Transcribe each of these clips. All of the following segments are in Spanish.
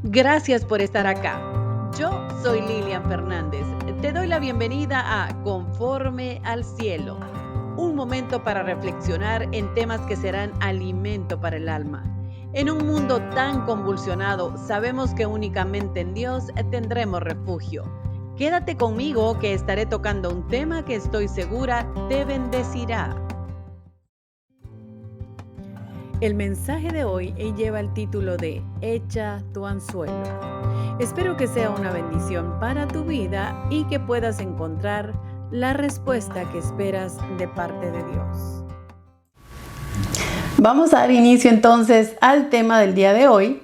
Gracias por estar acá. Yo soy Lilian Fernández. Te doy la bienvenida a Conforme al Cielo, un momento para reflexionar en temas que serán alimento para el alma. En un mundo tan convulsionado, sabemos que únicamente en Dios tendremos refugio. Quédate conmigo que estaré tocando un tema que estoy segura te bendecirá. El mensaje de hoy lleva el título de Echa tu anzuelo. Espero que sea una bendición para tu vida y que puedas encontrar la respuesta que esperas de parte de Dios. Vamos a dar inicio entonces al tema del día de hoy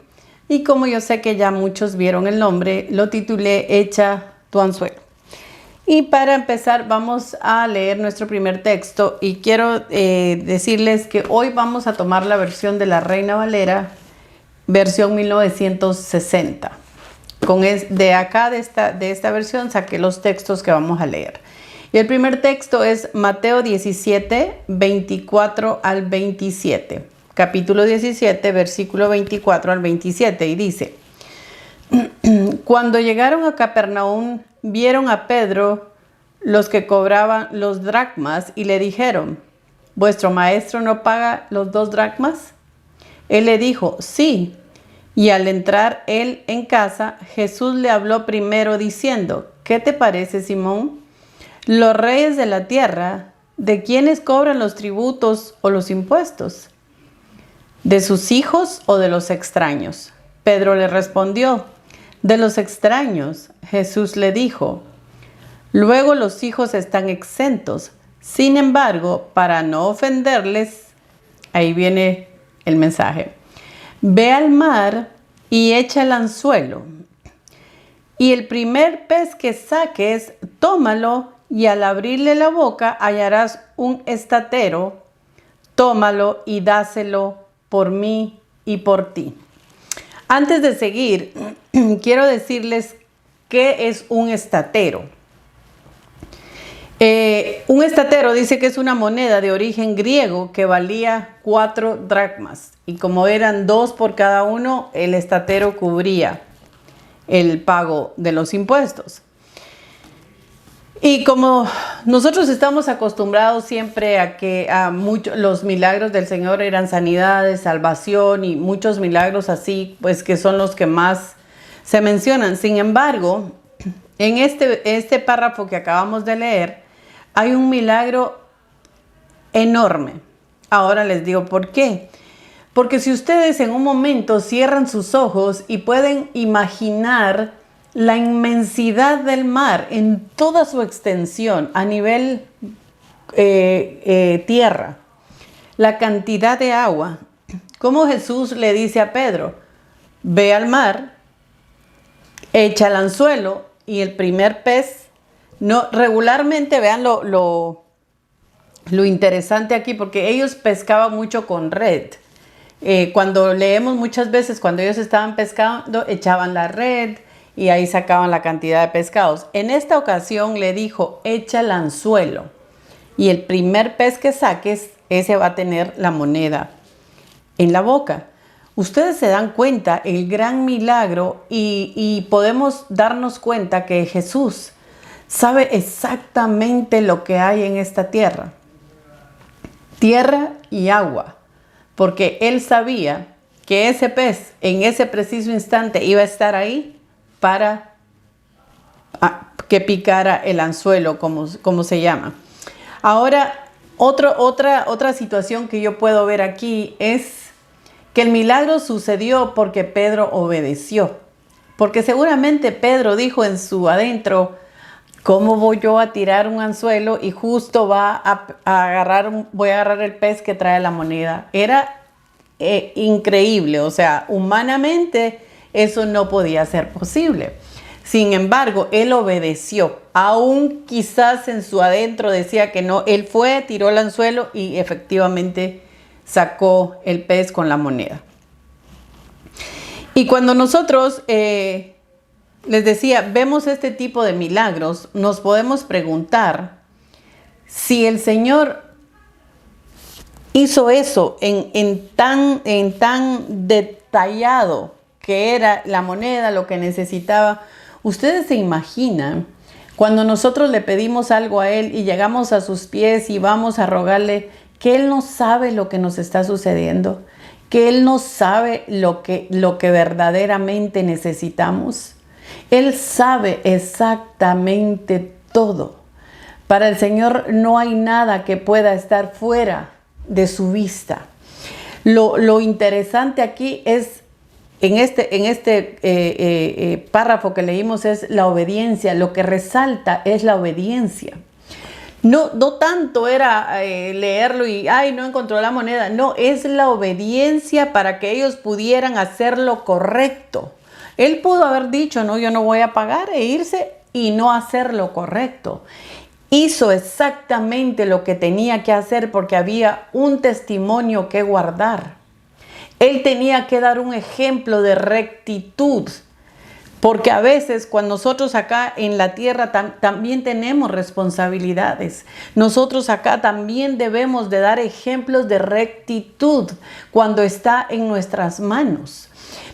y como yo sé que ya muchos vieron el nombre, lo titulé Echa tu anzuelo. Y para empezar vamos a leer nuestro primer texto y quiero decirles que hoy vamos a tomar la versión de la Reina Valera, versión 1960. De esta versión saqué los textos que vamos a leer. Y el primer texto es Mateo 17, 24 al 27. Capítulo 17, versículo 24 al 27. Y dice: Cuando llegaron a Capernaum, vieron a Pedro los que cobraban los dracmas y le dijeron: ¿Vuestro maestro no paga los 2 dracmas? Él le dijo: sí. Y al entrar él en casa, Jesús le habló primero diciendo: ¿qué te parece, Simón? Los reyes de la tierra, ¿de quiénes cobran los tributos o los impuestos? ¿De sus hijos o de los extraños? Pedro le respondió: de los extraños. Jesús le dijo: luego los hijos están exentos. Sin embargo, para no ofenderles, ahí viene el mensaje: ve al mar y echa el anzuelo. Y el primer pez que saques, tómalo, y al abrirle la boca hallarás un estatero. Tómalo y dáselo por mí y por ti. Antes de seguir, quiero decirles qué es un estatero. Un estatero dice que es una moneda de origen griego que valía 4 dracmas. Y como eran 2 por cada uno, el estatero cubría el pago de los impuestos. Y como nosotros estamos acostumbrados siempre a que los milagros del Señor eran sanidades, salvación y muchos milagros así, pues que son los que más se mencionan. Sin embargo, en este párrafo que acabamos de leer, hay un milagro enorme. Ahora les digo por qué. Porque si ustedes en un momento cierran sus ojos y pueden imaginar la inmensidad del mar en toda su extensión a nivel tierra, la cantidad de agua, como Jesús le dice a Pedro: ve al mar, echa el anzuelo y el primer pez, no, regularmente vean lo interesante aquí, porque ellos pescaban mucho con red. Cuando leemos muchas veces, cuando ellos estaban pescando, echaban la red y ahí sacaban la cantidad de pescados. En esta ocasión le dijo: echa el anzuelo y el primer pez que saques, ese va a tener la moneda en la boca. Ustedes se dan cuenta el gran milagro y podemos darnos cuenta que Jesús sabe exactamente lo que hay en esta tierra. Tierra y agua. Porque Él sabía que ese pez en ese preciso instante iba a estar ahí para que picara el anzuelo, como se llama. Ahora, otra situación que yo puedo ver aquí es que el milagro sucedió porque Pedro obedeció. Porque seguramente Pedro dijo en su adentro: ¿cómo voy yo a tirar un anzuelo y justo voy a agarrar el pez que trae la moneda? Era increíble, o sea, humanamente eso no podía ser posible. Sin embargo, él obedeció. Aún quizás en su adentro decía que no, él fue, tiró el anzuelo y efectivamente sacó el pez con la moneda. Y cuando nosotros les decía, vemos este tipo de milagros, nos podemos preguntar si el Señor hizo eso en tan detallado que era la moneda, lo que necesitaba. Ustedes se imaginan cuando nosotros le pedimos algo a Él y llegamos a sus pies y vamos a rogarle, que Él no sabe lo que nos está sucediendo, que Él no sabe lo que verdaderamente necesitamos. Él sabe exactamente todo. Para el Señor no hay nada que pueda estar fuera de su vista. Lo interesante aquí es, en este párrafo que leímos, es la obediencia. Lo que resalta es la obediencia. No tanto era leerlo y, no encontró la moneda. No, es la obediencia para que ellos pudieran hacer lo correcto. Él pudo haber dicho, no, yo no voy a pagar e irse y no hacer lo correcto. Hizo exactamente lo que tenía que hacer porque había un testimonio que guardar. Él tenía que dar un ejemplo de rectitud. Porque a veces cuando nosotros acá en la tierra también tenemos responsabilidades. Nosotros acá también debemos de dar ejemplos de rectitud cuando está en nuestras manos.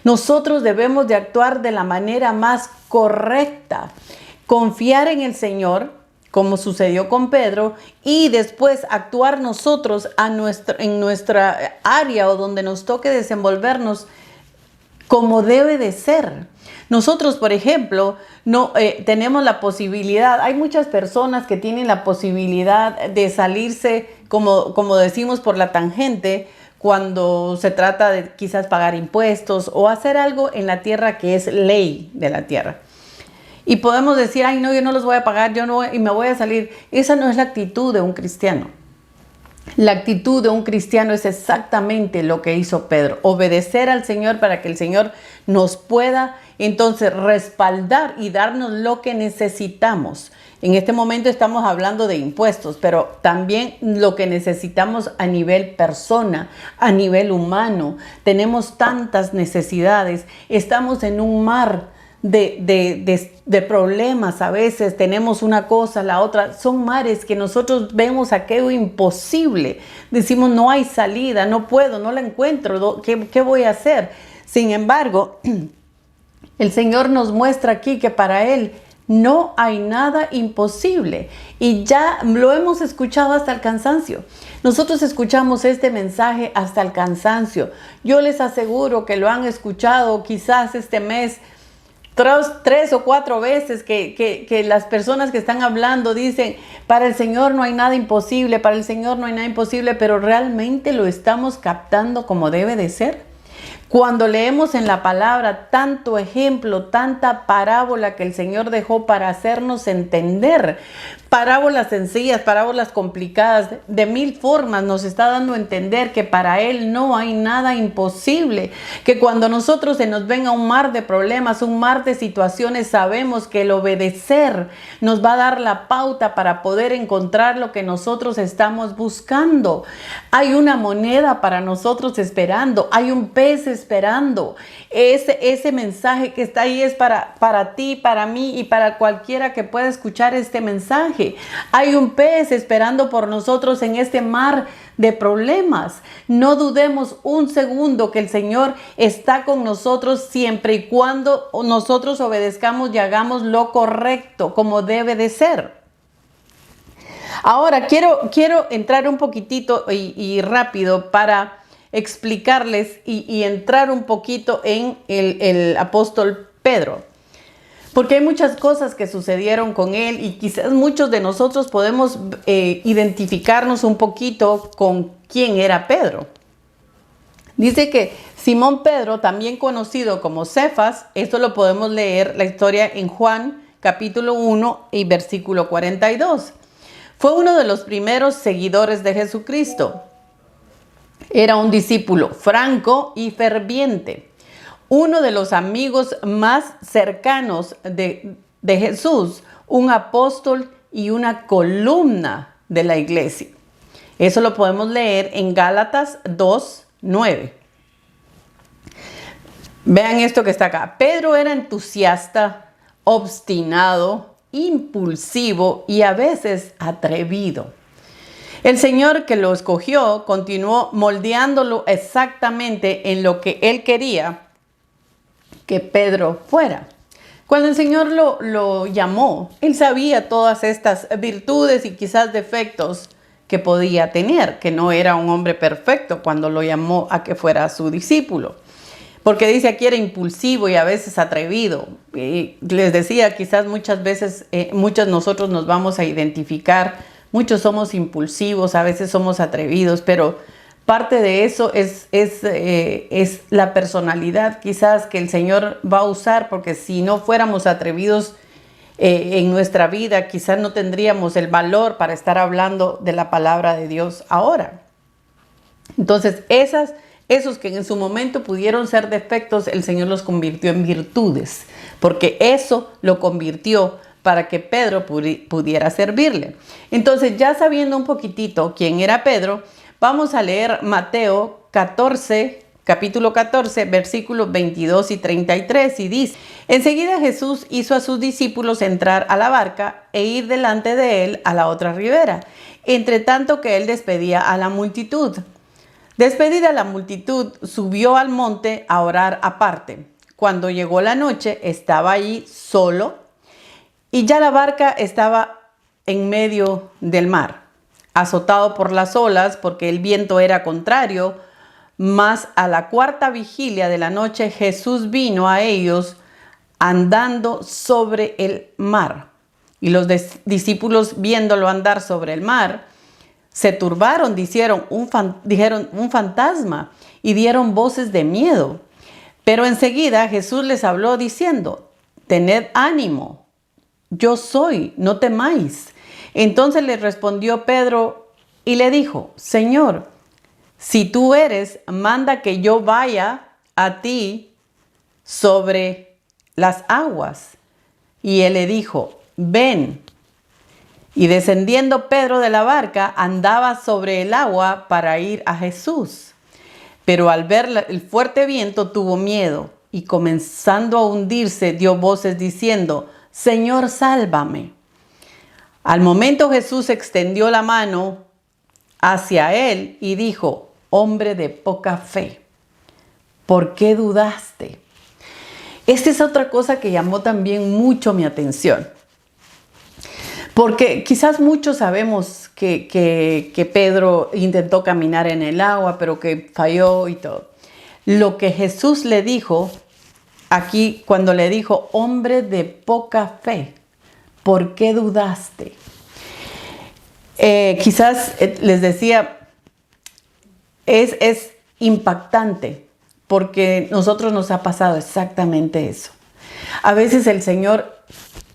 Nosotros debemos de actuar de la manera más correcta. Confiar en el Señor, como sucedió con Pedro, y después actuar nosotros en nuestra área o donde nos toque desenvolvernos como debe de ser. Nosotros, por ejemplo, no tenemos la posibilidad, hay muchas personas que tienen la posibilidad de salirse, como decimos, por la tangente, cuando se trata de quizás pagar impuestos o hacer algo en la tierra que es ley de la tierra. Y podemos decir, no, yo no los voy a pagar, y me voy a salir. Esa no es la actitud de un cristiano. La actitud de un cristiano es exactamente lo que hizo Pedro. Obedecer al Señor para que el Señor nos pueda entonces respaldar y darnos lo que necesitamos. En este momento estamos hablando de impuestos, pero también lo que necesitamos a nivel persona, a nivel humano. Tenemos tantas necesidades. Estamos en un mar de problemas. A veces tenemos una cosa, la otra. Son mares que nosotros vemos aquello imposible. Decimos, no hay salida, no puedo, no la encuentro. ¿Qué voy a hacer? Sin embargo, el Señor nos muestra aquí que para Él no hay nada imposible. Y ya lo hemos escuchado hasta el cansancio. Nosotros escuchamos este mensaje hasta el cansancio. Yo les aseguro que lo han escuchado quizás este mes 3 o 4 veces que las personas que están hablando dicen, para el Señor no hay nada imposible, para el Señor no hay nada imposible, pero realmente lo estamos captando como debe de ser. Cuando leemos en la palabra tanto ejemplo, tanta parábola que el Señor dejó para hacernos entender, parábolas sencillas, parábolas complicadas, de 1000 formas nos está dando a entender que para Él no hay nada imposible, que cuando nosotros se nos venga un mar de problemas, un mar de situaciones, sabemos que el obedecer nos va a dar la pauta para poder encontrar lo que nosotros estamos buscando. Hay una moneda para nosotros esperando, hay un pez esperando. Ese mensaje que está ahí es para ti, para mí y para cualquiera que pueda escuchar este mensaje. Hay un pez esperando por nosotros en este mar de problemas. No dudemos un segundo que el Señor está con nosotros siempre y cuando nosotros obedezcamos y hagamos lo correcto como debe de ser. Ahora quiero entrar un poquitito y rápido para explicarles y entrar un poquito en el apóstol Pedro. Porque hay muchas cosas que sucedieron con él y quizás muchos de nosotros podemos identificarnos un poquito con quién era Pedro. Dice que Simón Pedro, también conocido como Cefas, esto lo podemos leer la historia en Juan capítulo 1 y versículo 42. Fue uno de los primeros seguidores de Jesucristo. Era un discípulo franco y ferviente. Uno de los amigos más cercanos de Jesús, un apóstol y una columna de la iglesia. Eso lo podemos leer en Gálatas 2:9. Vean esto que está acá. Pedro era entusiasta, obstinado, impulsivo y a veces atrevido. El Señor que lo escogió continuó moldeándolo exactamente en lo que él quería que Pedro fuera. Cuando el Señor lo llamó, Él sabía todas estas virtudes y quizás defectos que podía tener, que no era un hombre perfecto cuando lo llamó a que fuera su discípulo. Porque dice aquí era impulsivo y a veces atrevido. Y les decía, quizás muchas veces, muchos nosotros nos vamos a identificar. Muchos somos impulsivos, a veces somos atrevidos, pero parte de eso es la personalidad quizás que el Señor va a usar, porque si no fuéramos atrevidos en nuestra vida, quizás no tendríamos el valor para estar hablando de la palabra de Dios ahora. Entonces, esos que en su momento pudieron ser defectos, el Señor los convirtió en virtudes, porque eso lo convirtió para que Pedro pudiera servirle. Entonces, ya sabiendo un poquitito quién era Pedro, vamos a leer Mateo 14, capítulo 14, versículos 22 y 33, y dice: enseguida Jesús hizo a sus discípulos entrar a la barca e ir delante de él a la otra ribera, entre tanto que él despedía a la multitud. Despedida la multitud, subió al monte a orar aparte. Cuando llegó la noche, estaba allí solo y ya la barca estaba en medio del mar, azotado por las olas porque el viento era contrario. Mas a la cuarta vigilia de la noche Jesús vino a ellos andando sobre el mar. Y los discípulos, viéndolo andar sobre el mar, se turbaron, dijeron un fantasma, y dieron voces de miedo. Pero enseguida Jesús les habló diciendo: tened ánimo, yo soy, no temáis. Entonces le respondió Pedro y le dijo: Señor, si tú eres, manda que yo vaya a ti sobre las aguas. Y él le dijo: ven. Y descendiendo Pedro de la barca, andaba sobre el agua para ir a Jesús. Pero al ver el fuerte viento tuvo miedo y comenzando a hundirse dio voces diciendo: Señor, sálvame. Al momento Jesús extendió la mano hacia él y dijo: hombre de poca fe, ¿por qué dudaste? Esta es otra cosa que llamó también mucho mi atención. Porque quizás muchos sabemos que Pedro intentó caminar en el agua, pero que falló y todo. Lo que Jesús le dijo aquí, cuando le dijo: hombre de poca fe, ¿por qué dudaste? Quizás les decía, es impactante, porque a nosotros nos ha pasado exactamente eso. A veces el Señor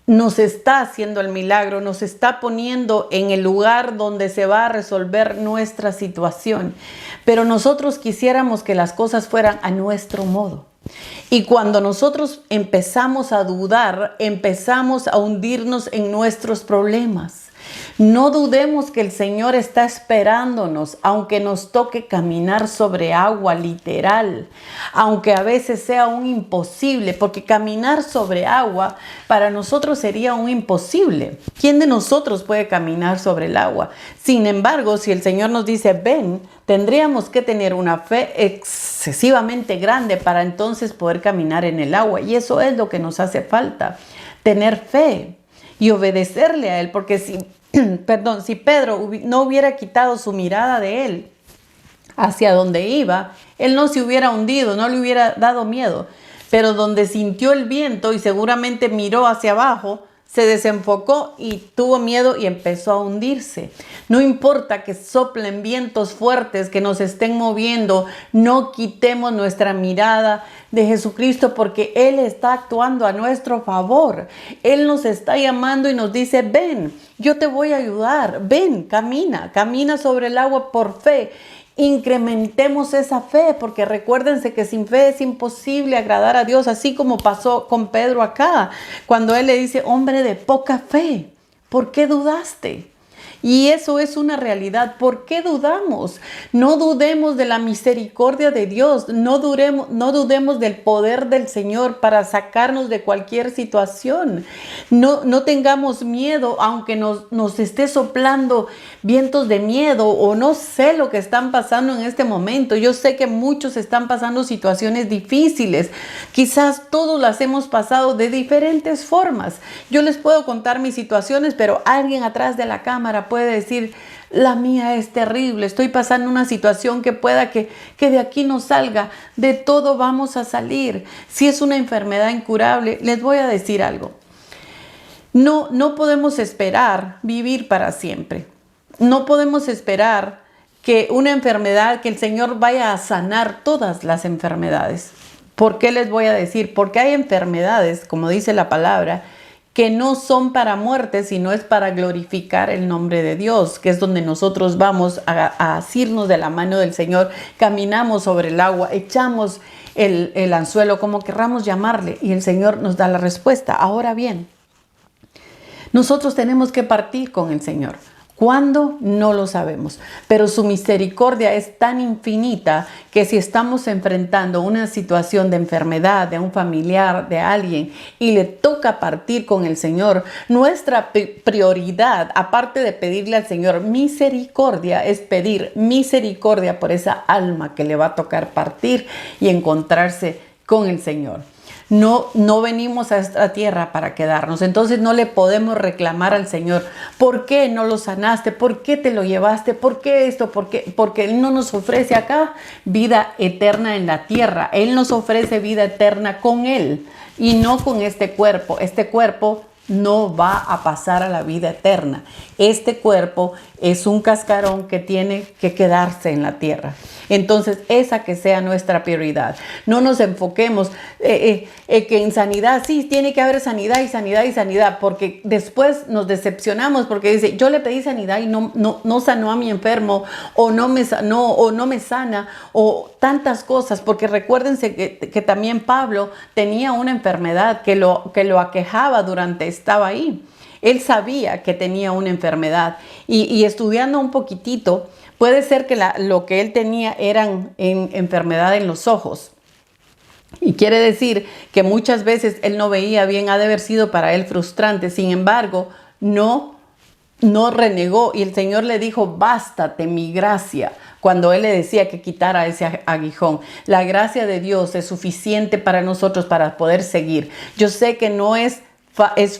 nos está haciendo el milagro, nos está poniendo en el lugar donde se va a resolver nuestra situación, pero nosotros quisiéramos que las cosas fueran a nuestro modo. Y cuando nosotros empezamos a dudar, empezamos a hundirnos en nuestros problemas. No dudemos que el Señor está esperándonos, aunque nos toque caminar sobre agua literal, aunque a veces sea un imposible, porque caminar sobre agua para nosotros sería un imposible. ¿Quién de nosotros puede caminar sobre el agua? Sin embargo, si el Señor nos dice ven, tendríamos que tener una fe excesivamente grande para entonces poder caminar en el agua. Y eso es lo que nos hace falta, tener fe y obedecerle a Él, porque si Pedro no hubiera quitado su mirada de Él hacia donde iba, Él no se hubiera hundido, no le hubiera dado miedo. Pero donde sintió el viento y seguramente miró hacia abajo, se desenfocó y tuvo miedo y empezó a hundirse. No importa que soplen vientos fuertes que nos estén moviendo, no quitemos nuestra mirada de Jesucristo, porque Él está actuando a nuestro favor. Él nos está llamando y nos dice: ven, yo te voy a ayudar, ven, camina sobre el agua por fe. Incrementemos esa fe, porque recuérdense que sin fe es imposible agradar a Dios, así como pasó con Pedro acá, cuando él le dice: hombre de poca fe, ¿por qué dudaste? Y eso es una realidad. ¿Por qué dudamos? No dudemos de la misericordia de Dios. No dudemos del poder del Señor para sacarnos de cualquier situación. No tengamos miedo, aunque nos esté soplando vientos de miedo o no sé lo que están pasando en este momento. Yo sé que muchos están pasando situaciones difíciles. Quizás todos las hemos pasado de diferentes formas. Yo les puedo contar mis situaciones, pero alguien atrás de la cámara puede decir: la mía es terrible, estoy pasando una situación que pueda que de aquí no salga. De todo vamos a salir. Si es una enfermedad incurable, les voy a decir algo. No podemos esperar vivir para siempre. No podemos esperar que una enfermedad, que el Señor vaya a sanar todas las enfermedades. ¿Por qué les voy a decir? Porque hay enfermedades, como dice la palabra, que no son para muerte, sino es para glorificar el nombre de Dios, que es donde nosotros vamos a asirnos de la mano del Señor, caminamos sobre el agua, echamos el anzuelo, como querramos llamarle, y el Señor nos da la respuesta. Ahora bien, nosotros tenemos que partir con el Señor. ¿Cuándo? No lo sabemos, pero su misericordia es tan infinita que si estamos enfrentando una situación de enfermedad de un familiar, de alguien, y le toca partir con el Señor, nuestra prioridad, aparte de pedirle al Señor misericordia, es pedir misericordia por esa alma que le va a tocar partir y encontrarse con el Señor. No venimos a esta tierra para quedarnos. Entonces no le podemos reclamar al Señor: ¿por qué no lo sanaste? ¿Por qué te lo llevaste? ¿Por qué esto? Porque Él no nos ofrece acá vida eterna en la tierra. Él nos ofrece vida eterna con Él y no con este cuerpo. Este cuerpo no va a pasar a la vida eterna. Este cuerpo es un cascarón que tiene que quedarse en la tierra. Entonces, esa que sea nuestra prioridad. No nos enfoquemos que en sanidad, sí, tiene que haber sanidad y sanidad y sanidad, porque después nos decepcionamos porque dice: yo le pedí sanidad y no sanó a mi enfermo, o no me sanó, o no me sana, o tantas cosas, porque recuérdense que también Pablo tenía una enfermedad que lo aquejaba durante estaba ahí. Él sabía que tenía una enfermedad y estudiando un poquitito, puede ser que lo que él tenía eran enfermedad en los ojos. Y quiere decir que muchas veces él no veía bien, ha de haber sido para él frustrante. Sin embargo, no renegó y el Señor le dijo: bástate mi gracia, cuando Él le decía que quitara ese aguijón. La gracia de Dios es suficiente para nosotros para poder seguir. Yo sé que no es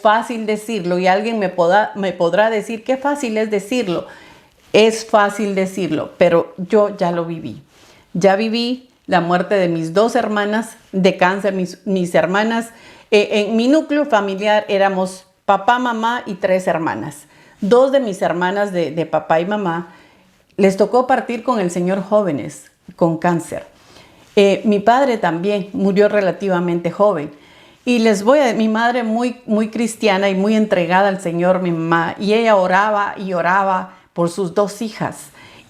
fácil decirlo y alguien me podrá decir: qué fácil es decirlo. Es fácil decirlo, pero yo ya lo viví. Ya viví la muerte de mis 2 hermanas de cáncer. Mis hermanas, en mi núcleo familiar éramos papá, mamá y 3 hermanas. 2 de mis hermanas de papá y mamá les tocó partir con el Señor jóvenes, con cáncer. Mi padre también murió relativamente joven. Y mi madre muy cristiana y muy entregada al Señor, mi mamá, y ella oraba y oraba por sus 2 hijas.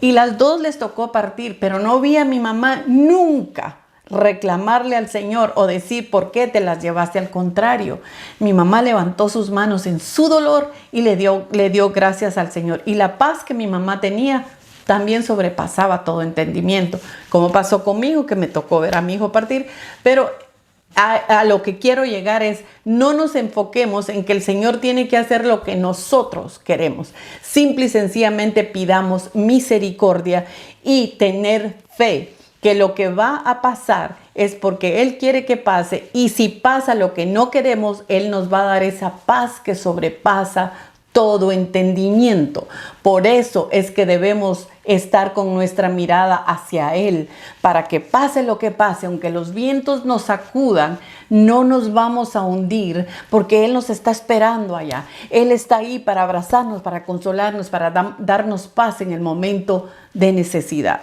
Y las 2 les tocó partir, pero no vi a mi mamá nunca reclamarle al Señor o decir: ¿por qué te las llevaste? Al contrario, mi mamá levantó sus manos en su dolor y le dio gracias al Señor. Y la paz que mi mamá tenía también sobrepasaba todo entendimiento, como pasó conmigo, que me tocó ver a mi hijo partir. Pero a lo que quiero llegar es: no nos enfoquemos en que el Señor tiene que hacer lo que nosotros queremos. Simple y sencillamente pidamos misericordia y tener fe que lo que va a pasar es porque Él quiere que pase, y si pasa lo que no queremos, Él nos va a dar esa paz que sobrepasa todo entendimiento. Por eso es que debemos estar con nuestra mirada hacia Él, para que pase lo que pase, aunque los vientos nos sacudan, no nos vamos a hundir, porque Él nos está esperando allá. Él está ahí para abrazarnos, para consolarnos, para darnos paz en el momento de necesidad.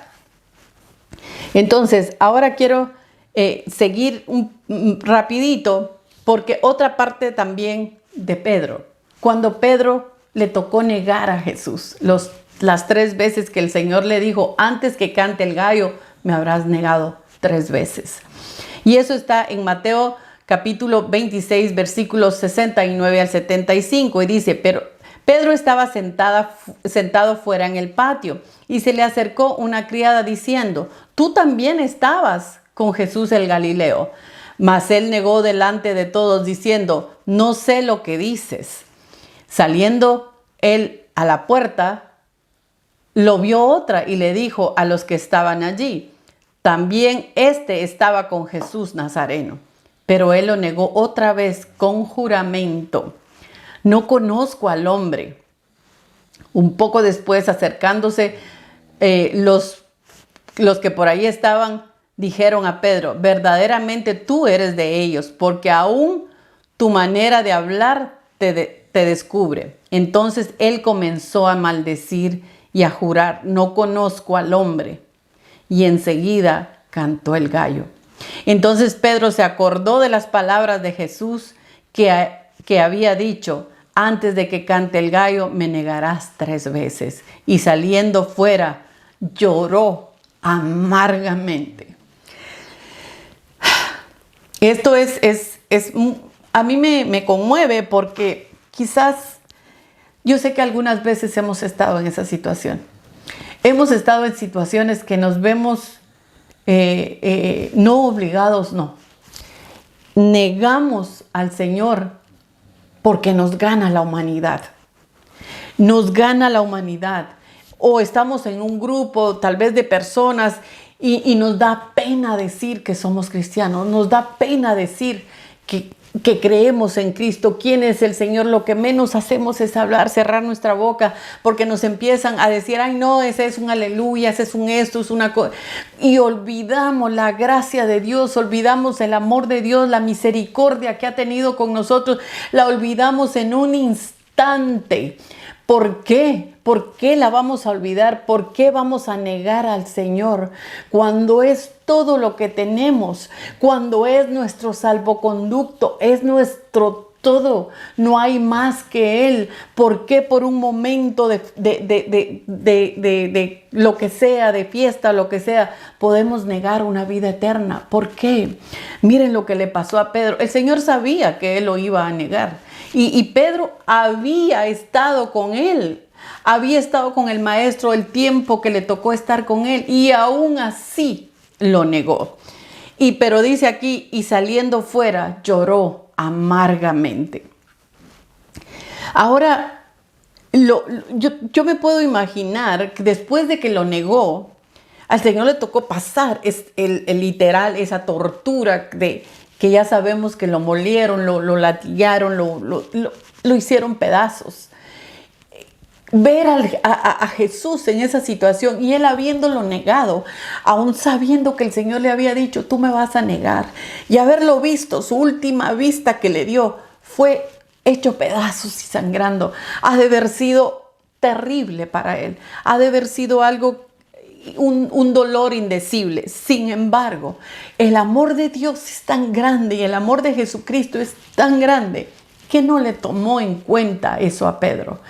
Entonces, ahora quiero seguir rapidito, porque otra parte también de Pedro. Cuando Pedro le tocó negar a Jesús, las 3 veces que el Señor le dijo: antes que cante el gallo, me habrás negado 3 veces. Y eso está en Mateo capítulo 26, versículos 69 al 75. Y dice: pero Pedro estaba sentado fuera en el patio y se le acercó una criada diciendo: tú también estabas con Jesús el Galileo. Mas él negó delante de todos diciendo: no sé lo que dices. Saliendo él a la puerta, lo vio otra y le dijo a los que estaban allí: también este estaba con Jesús Nazareno. Pero él lo negó otra vez con juramento: no conozco al hombre. Un poco después, acercándose, los que por ahí estaban dijeron a Pedro: verdaderamente tú eres de ellos, porque aún tu manera de hablar te descubre. Entonces él comenzó a maldecir y a jurar: no conozco al hombre. Y enseguida cantó el gallo. Entonces Pedro se acordó de las palabras de Jesús que había dicho: antes de que cante el gallo, me negarás 3 veces. Y saliendo fuera, lloró amargamente. Esto a mí me conmueve porque quizás yo sé que algunas veces hemos estado en esa situación. Hemos estado en situaciones que nos vemos no obligados, no. Negamos al Señor porque nos gana la humanidad. Nos gana la humanidad. O estamos en un grupo tal vez de personas y nos da pena decir que somos cristianos. Nos da pena decir que creemos en Cristo. ¿Quién es el Señor? Lo que menos hacemos es hablar, cerrar nuestra boca, porque nos empiezan a decir: ay no, ese es un aleluya, ese es un esto, es una cosa. Y olvidamos la gracia de Dios, olvidamos el amor de Dios, la misericordia que ha tenido con nosotros, la olvidamos en un instante. ¿Por qué? ¿Por qué la vamos a olvidar? ¿Por qué vamos a negar al Señor cuando es todo lo que tenemos? Cuando es nuestro salvoconducto, es nuestro todo. No hay más que Él. ¿Por qué por un momento de lo que sea, de fiesta, lo que sea, podemos negar una vida eterna? ¿Por qué? Miren lo que le pasó a Pedro. El Señor sabía que Él lo iba a negar. Y Pedro había estado con Él. Había estado con el Maestro el tiempo que le tocó estar con Él. Y aún así lo negó. Pero dice aquí: y saliendo fuera lloró amargamente. Ahora, yo me puedo imaginar que después de que lo negó, al Señor le tocó pasar el literal, esa tortura que ya sabemos que lo molieron, lo latigaron, lo hicieron pedazos. Ver a Jesús en esa situación y él habiéndolo negado, aún sabiendo que el Señor le había dicho: tú me vas a negar, y haberlo visto, su última vista que le dio fue hecho pedazos y sangrando, ha de haber sido terrible para él, ha de haber sido algo, un dolor indecible. Sin embargo, el amor de Dios es tan grande y el amor de Jesucristo es tan grande que no le tomó en cuenta eso a Pedro.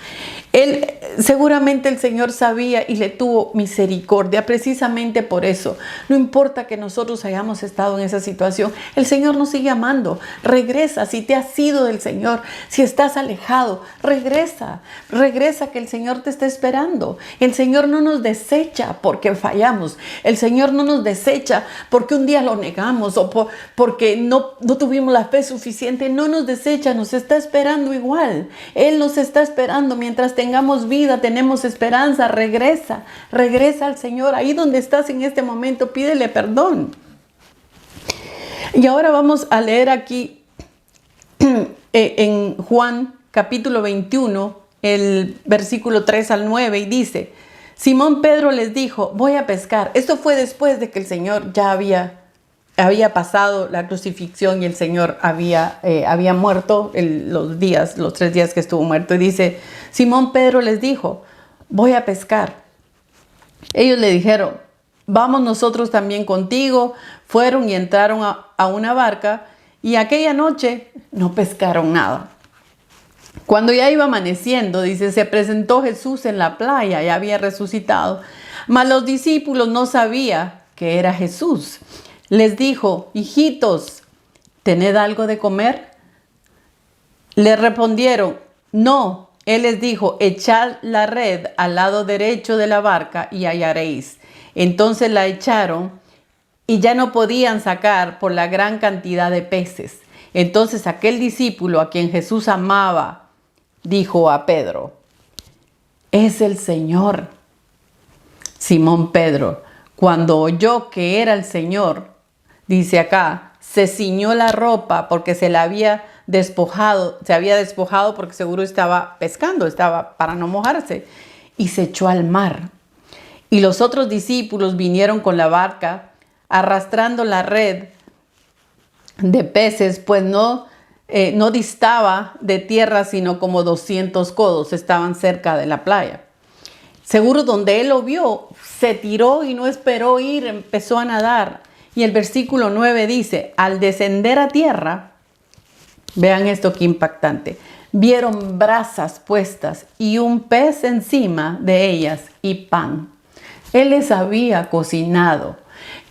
Seguramente el Señor sabía y le tuvo misericordia. Precisamente por eso, no importa que nosotros hayamos estado en esa situación, el Señor nos sigue amando. Regresa. Si te has ido del Señor, si estás alejado, regresa, que el Señor te está esperando. El Señor no nos desecha porque fallamos. El Señor no nos desecha porque un día lo negamos o porque no tuvimos la fe suficiente. No nos desecha, nos está esperando igual. Él nos está esperando. Mientras tengamos vida, tenemos esperanza. Regresa al Señor. Ahí donde estás en este momento, pídele perdón. Y ahora vamos a leer aquí en Juan capítulo 21, el versículo 3 al 9, y dice: Simón Pedro les dijo: voy a pescar. Esto fue después de que el Señor ya había pasado la crucifixión y el Señor había muerto los 3 días que estuvo muerto. Y dice: Simón Pedro les dijo: voy a pescar. Ellos le dijeron: vamos nosotros también contigo. Fueron y entraron a una barca, y aquella noche no pescaron nada. Cuando ya iba amaneciendo, dice, se presentó Jesús en la playa, ya había resucitado. Mas los discípulos no sabían que era Jesús. Les dijo: hijitos, ¿tened algo de comer? Le respondieron: no. Él les dijo: echad la red al lado derecho de la barca y hallaréis. Entonces la echaron y ya no podían sacar por la gran cantidad de peces. Entonces aquel discípulo a quien Jesús amaba dijo a Pedro: es el Señor. Simón Pedro, cuando oyó que era el Señor, dice acá, se ciñó la ropa porque se había despojado porque seguro estaba pescando, estaba para no mojarse, y se echó al mar. Y los otros discípulos vinieron con la barca, arrastrando la red de peces, pues no distaba de tierra sino como 200 codos, estaban cerca de la playa. Seguro donde él lo vio, se tiró y no esperó ir, empezó a nadar. Y el versículo 9 dice: al descender a tierra, vean esto qué impactante, vieron brasas puestas y un pez encima de ellas y pan. Él les había cocinado.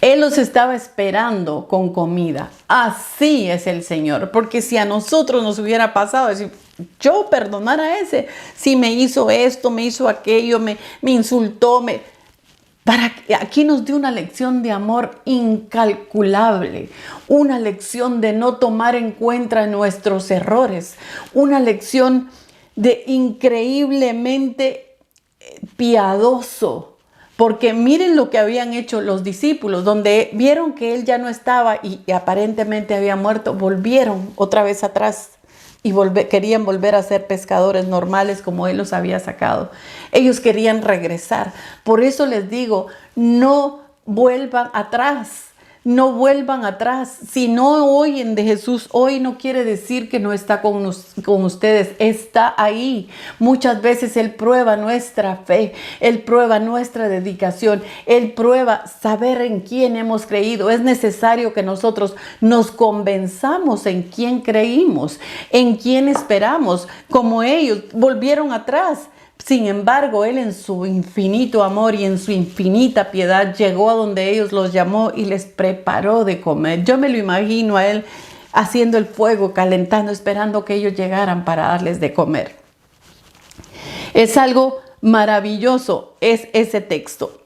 Él los estaba esperando con comida. Así es el Señor. Porque si a nosotros nos hubiera pasado, decir, yo perdonar a ese, si me hizo esto, me hizo aquello, me insultó, aquí nos dio una lección de amor incalculable, una lección de no tomar en cuenta nuestros errores, una lección de increíblemente piadoso. Porque miren lo que habían hecho los discípulos, donde vieron que él ya no estaba y aparentemente había muerto, volvieron otra vez atrás y querían volver a ser pescadores normales como él los había sacado. Ellos querían regresar. Por eso les digo, no vuelvan atrás. No vuelvan atrás. Si no oyen de Jesús hoy, no quiere decir que no está con ustedes. Está ahí. Muchas veces Él prueba nuestra fe. Él prueba nuestra dedicación. Él prueba saber en quién hemos creído. Es necesario que nosotros nos convenzamos en quién creímos, en quién esperamos. Como ellos volvieron atrás. Sin embargo, Él en su infinito amor y en su infinita piedad llegó a donde ellos los llamó y les preparó de comer. Yo me lo imagino a Él haciendo el fuego, calentando, esperando que ellos llegaran para darles de comer. Es algo maravilloso, es ese texto.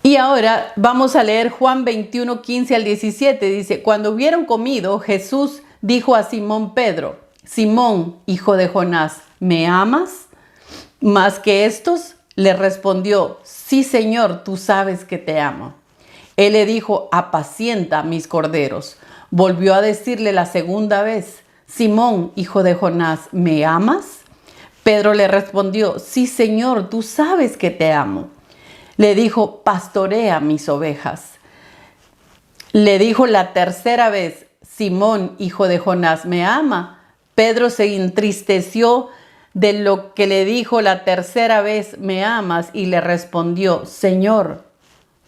Y ahora vamos a leer Juan 21, 15 al 17. Dice: cuando hubieron comido, Jesús dijo a Simón Pedro: Simón, hijo de Jonás, ¿me amas más que estos? Le respondió: sí, Señor, tú sabes que te amo. Él le dijo: apacienta mis corderos. Volvió a decirle la segunda vez: Simón, hijo de Jonás, ¿me amas? Pedro le respondió: sí, Señor, tú sabes que te amo. Le dijo: pastorea mis ovejas. Le dijo la tercera vez: Simón, hijo de Jonás, ¿me ama? Pedro se entristeció de lo que le dijo la tercera vez: ¿me amas? Y le respondió: Señor,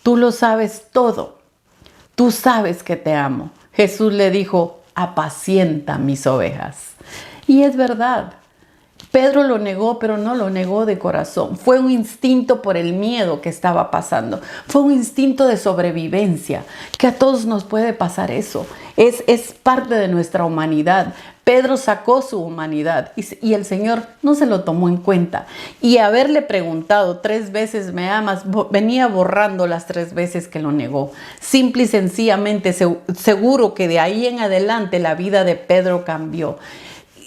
tú lo sabes todo. Tú sabes que te amo. Jesús le dijo: apacienta mis ovejas. Y es verdad. Pedro lo negó, pero no lo negó de corazón. Fue un instinto por el miedo que estaba pasando. Fue un instinto de sobrevivencia, que a todos nos puede pasar eso. Es parte de nuestra humanidad. Pedro sacó su humanidad y el Señor no se lo tomó en cuenta. Y haberle preguntado 3 veces: ¿me amas?, venía borrando las 3 veces que lo negó. Simple y sencillamente, seguro que de ahí en adelante la vida de Pedro cambió.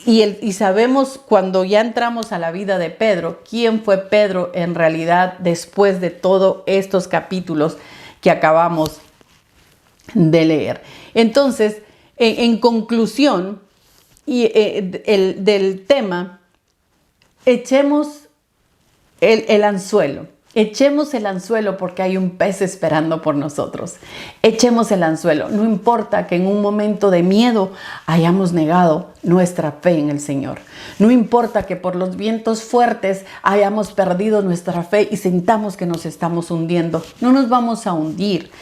Y sabemos, cuando ya entramos a la vida de Pedro, quién fue Pedro en realidad después de todos estos capítulos que acabamos de leer. Entonces, en conclusión del tema, echemos el anzuelo. Echemos el anzuelo porque hay un pez esperando por nosotros. Echemos el anzuelo. No importa que en un momento de miedo hayamos negado nuestra fe en el Señor. No importa que por los vientos fuertes hayamos perdido nuestra fe y sintamos que nos estamos hundiendo. No nos vamos a hundir.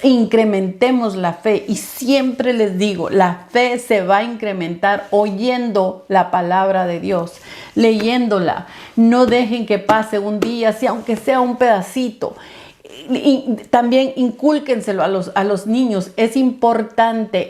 Incrementemos la fe. Y siempre les digo, la fe se va a incrementar oyendo la palabra de Dios, leyéndola. No dejen que pase un día, si aunque sea un pedacito. Y también incúlquenselo a los niños. Es importante.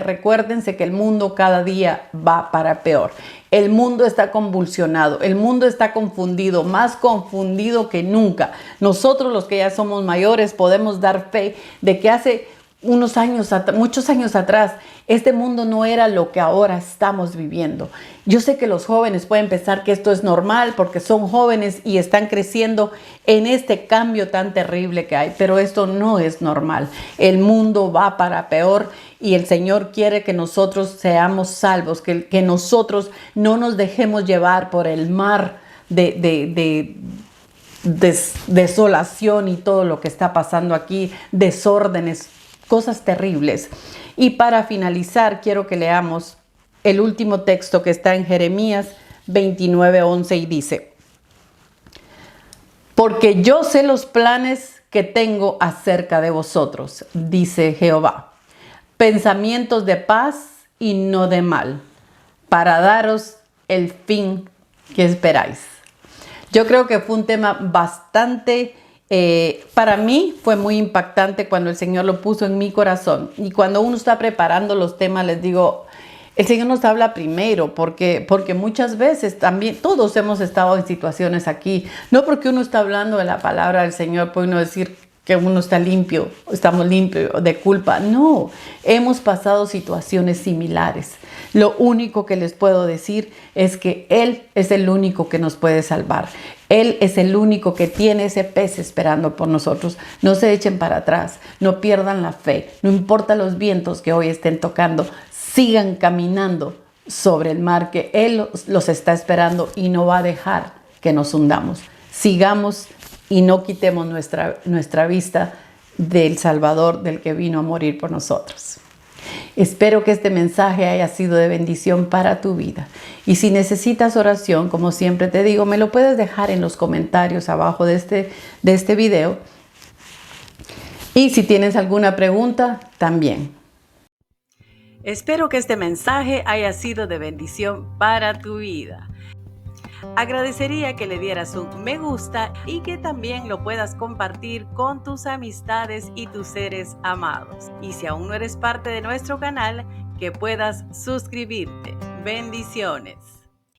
Recuérdense que el mundo cada día va para peor. El mundo está convulsionado, el mundo está confundido, más confundido que nunca. Nosotros los que ya somos mayores podemos dar fe de que hace muchos años atrás, este mundo no era lo que ahora estamos viviendo. Yo sé que los jóvenes pueden pensar que esto es normal porque son jóvenes y están creciendo en este cambio tan terrible que hay, pero esto no es normal. El mundo va para peor y el Señor quiere que nosotros seamos salvos, que nosotros no nos dejemos llevar por el mar de desolación y todo lo que está pasando aquí, desórdenes, cosas terribles. Y para finalizar, quiero que leamos el último texto que está en Jeremías 29:11 y dice: porque yo sé los planes que tengo acerca de vosotros, dice Jehová, pensamientos de paz y no de mal, para daros el fin que esperáis. Yo creo que fue un tema bastante, para mí fue muy impactante cuando el Señor lo puso en mi corazón. Y cuando uno está preparando los temas, les digo, el Señor nos habla primero, porque muchas veces también todos hemos estado en situaciones aquí. No porque uno está hablando de la palabra del Señor, puede uno decir que uno está limpio, estamos limpios de culpa. No, hemos pasado situaciones similares. Lo único que les puedo decir es que Él es el único que nos puede salvar. Él es el único que tiene ese pez esperando por nosotros. No se echen para atrás, no pierdan la fe. No importa los vientos que hoy estén tocando, sigan caminando sobre el mar, que Él los está esperando y no va a dejar que nos hundamos. Sigamos y no quitemos nuestra vista del Salvador, del que vino a morir por nosotros. Espero que este mensaje haya sido de bendición para tu vida. Y si necesitas oración, como siempre te digo, me lo puedes dejar en los comentarios abajo de este video. Y si tienes alguna pregunta, también. Espero que este mensaje haya sido de bendición para tu vida. Agradecería que le dieras un me gusta y que también lo puedas compartir con tus amistades y tus seres amados. Y si aún no eres parte de nuestro canal, que puedas suscribirte. Bendiciones.